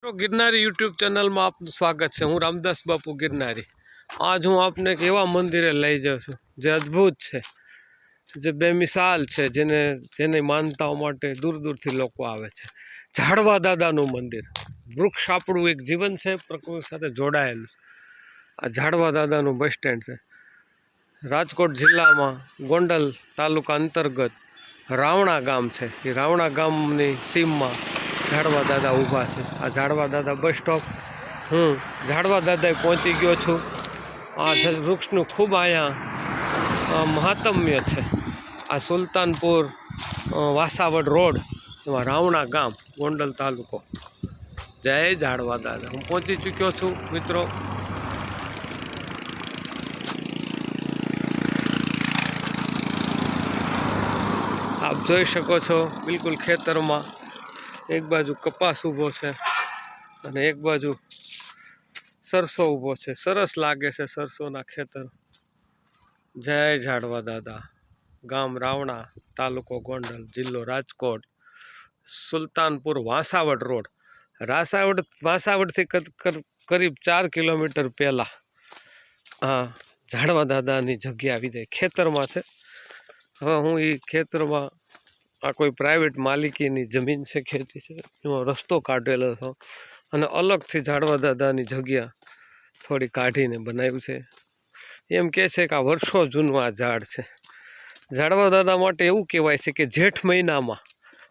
तो Girnari YouTube channel में आपનું સ્વાગત છે। હું રામદાસ બાપુ गिरनारी। आज હું આપને એક એવા મંદિરે લઈ જાઉં છું જે અદ્ભુત છે, જે બેમિસાલ છે, જેની માનતાઓ માટે દૂર દૂરથી લોકો આવે છે। ઝાડવા દાદાનું મંદિર। વૃક્ષ આપણું એક જીવન છે, પ્રકૃતિ સાથે જોડાયેલું। આ ઝાડવા દાદાનું બસ સ્ટેન્ડ છે। રાજકોટ જિલ્લામાં ગોંડલ તાલુકા અંતર્ગત રાવણા ગામ છે। એ રાવણા ગામની સીમમાં ઝાડવા દાદા ઊભા છે। આ ઝાડવા દાદા બસ સ્ટોપ હું ઝાડવા દાદાએ પહોંચી ગયો છું। આ વૃક્ષનું ખૂબ અહીંયા મહાત્મ્ય છે। આ સુલતાનપુર વાસાવડ રોડ એમાં રાવણા ગામ ગોંડલ તાલુકો। જય ઝાડવા દાદા। હું પહોંચી ચૂક્યો છું મિત્રો। આપ જોઈ શકો છો બિલકુલ ખેતરમાં એક બાજુ કપાસ ઊભો છે અને એક બાજુ સરસો ઊભો છે। સરસ લાગે છે સરસોના ખેતર। જય ઝાડવા દાદા। ગામ રાવણા, તાલુકો ગોંડલ, જિલ્લો રાજકોટ, સુલતાનપુર વાસાવડ રોડ। વાસાવડથી કરીબ 4 કિલોમીટર પહેલાં હા ઝાડવા દાદાની જગ્યા આવી જાય। ખેતરમાં છે। હવે હું એ ખેતરમાં આ કોઈ પ્રાઇવેટ માલિકીની જમીન છે, ખેતી છે, એમાં રસ્તો કાઢેલો હતો અને અલગથી ઝાડવા દાદાની જગ્યા થોડી કાઢીને બનાવ્યું છે। એમ કહે છે કે આ વર્ષો જૂનું આ ઝાડ છે। ઝાડવા દાદા માટે એવું કહેવાય છે કે જેઠ મહિનામાં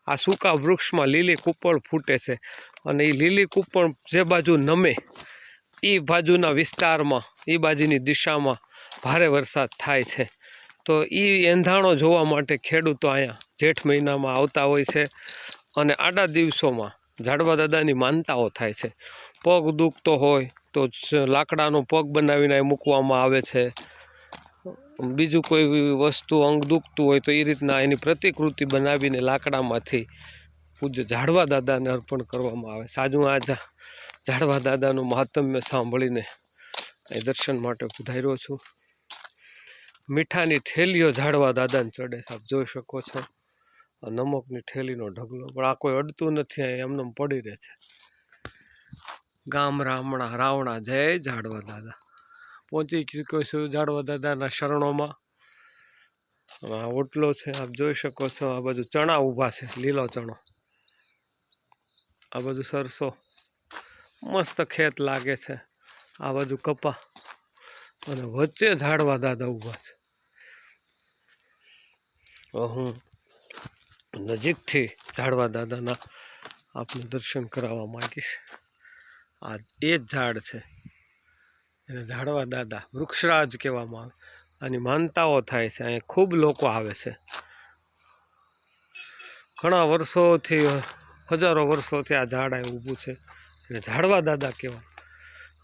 આ સૂકા વૃક્ષમાં લીલી કૂપળ ફૂટે છે અને એ લીલી કૂપળ જે બાજુ નમે એ બાજુના વિસ્તારમાં, એ બાજુની દિશામાં ભારે વરસાદ થાય છે। તો એ એંધાણો જોવા માટે ખેડૂતો અહીંયા જેઠ મહિનામાં આવતા હોય છે અને આડા દિવસોમાં ઝાડવા દાદાની માનતાઓ થાય છે। પગ દુખતો હોય તો લાકડાનો પગ બનાવીને મૂકવામાં આવે છે। બીજું કોઈ વસ્તુ અંગ દુખતું હોય તો એ રીતના એની પ્રતિકૃતિ બનાવીને લાકડામાંથી પૂજ્ય ઝાડવા દાદાને અર્પણ કરવામાં આવે છે। આજે હું આ ઝાડવા દાદાનું મહાત્મ્ય સાંભળીને એ દર્શન માટે પધાર્યો છું। મીઠાની થેલીઓ ઝાડવા દાદાને ચડે છે, આપ જોઈ શકો છો। નમકની થેલીનો ઢગલો, પણ આ કોઈ અડતું નથી, અહીં એમને પડી રહે છે। ગામ રાવણા। જય ઝાડવા દાદા। પહોંચી ચૂક્યો છું ઝાડવા દાદાના શરણોમાં। આ ઓટલો છે, આપ જોઈ શકો છો। આ બાજુ ચણા ઊભા છે, લીલો ચણો। આ બાજુ સરસો, મસ્ત ખેત લાગે છે। આ બાજુ કપા અને વચ્ચે ઝાડવા દાદા ઊભા છે। હું નજીકથી ઝાડવા દાદાના આપને દર્શન કરાવવા માંગીશ। આ એ જ ઝાડ છે, એને ઝાડવા દાદા વૃક્ષરાજ કહેવામાં આવે। આની માનતાઓ થાય છે, અહીંયા ખૂબ લોકો આવે છે। ઘણા વર્ષોથી, હજારો વર્ષોથી આ ઝાડ અહીં ઊભું છે, એને ઝાડવા દાદા કહેવાય।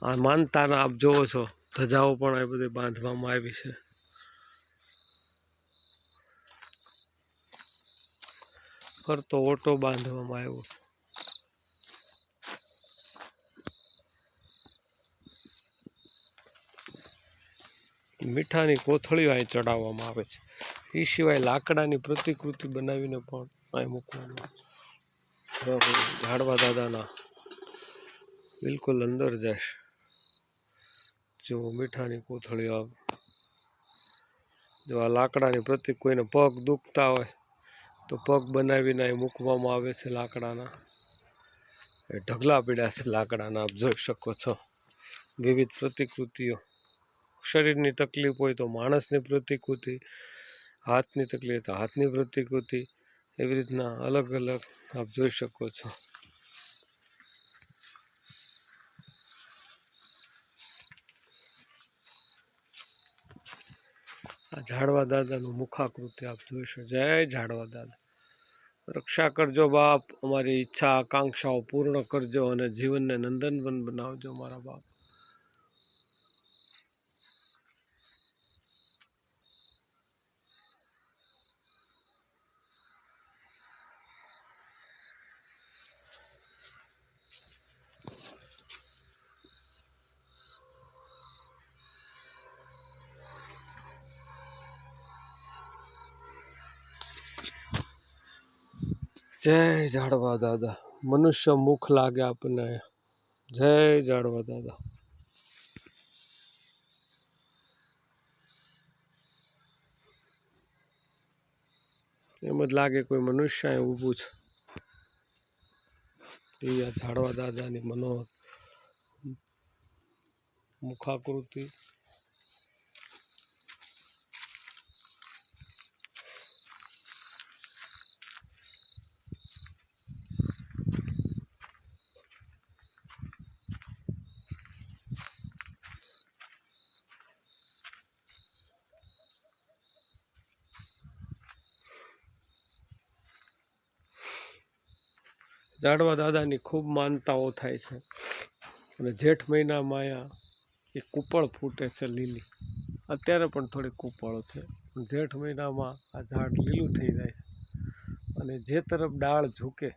આ માનતાના આપ જોવો છો, ધજાઓ પણ આ બધી બાંધવામાં આવી છે। ફરતો ઓટો બાંધવામાં આવ્યો છે। મીઠાની કોથળીઓ અહીં ચડાવવામાં આવે છે। એ સિવાય લાકડાની પ્રતિકૃતિ બનાવીને પણ અહીં મૂકવામાં આવે। ઝાડવા દાદાના બિલકુલ અંદર જશે જો મીઠાની કોથળીઓ, જો આ લાકડાની પ્રતિક, કોઈને પગ દુખતા હોય તો પગ બનાવીને અહીં મૂકવામાં આવે છે લાકડાના। એ ઢગલા પીડા છે લાકડાના, આપ જોઈ શકો છો। વિવિધ પ્રતિકૃતિઓ, શરીરની તકલીફ હોય તો માણસની પ્રતિકૃતિ, હાથની તકલીફ તો હાથની પ્રતિકૃતિ, એવી રીતના અલગ અલગ આપ જોઈ શકો છો। આ ઝાડવા દાદાનું મુખાકૃતિ આપ જોઈ શકો। જય ઝાડવા દાદા। રક્ષા કરજો બાપ, અમારી ઈચ્છા આકાંક્ષાઓ પૂર્ણ કરજો અને જીવનને નંદનવન બનાવજો મારા બાપ। જય ઝાડવા દાદા। મનુષ્ય મુખ લાગે આપણને જય જાડવા દાદા. એમ જ લાગે કોઈ મનુષ્ય અહીં ઊભું છે. એ જાડવા દાદાની મનોહર મુખાકૃતિ. જાડવા દાદાની ખૂબ માનતાઓ થાય છે અને જેઠ મહિનામાં અહીંયા એક કૂપળ ફૂટે છે લીલી. અત્યારે પણ થોડી કૂપળો છે. જેઠ મહિનામાં આ ઝાડ લીલું થઈ જાય છે અને જે તરફ ડાળ ઝૂકે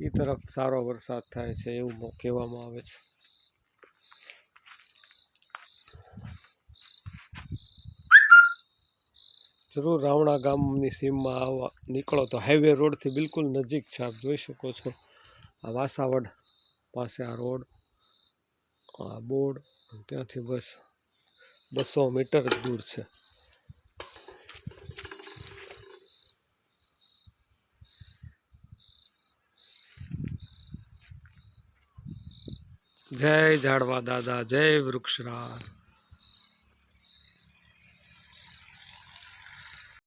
એ તરફ સારો વરસાદ થાય છે એવું કહેવામાં આવે છે. જરૂર રાવણા ગામની સીમમાં આવવા નીકળો તો હાઈવે રોડથી બિલકુલ નજીક છે. આપ જોઈ શકો છો આ વાસાવડ પાસે આ રોડ, આ બોર્ડ, ત્યાંથી બસ 200 મીટર જ દૂર છે. જય જાડવા દાદા, જય વૃક્ષરાજ.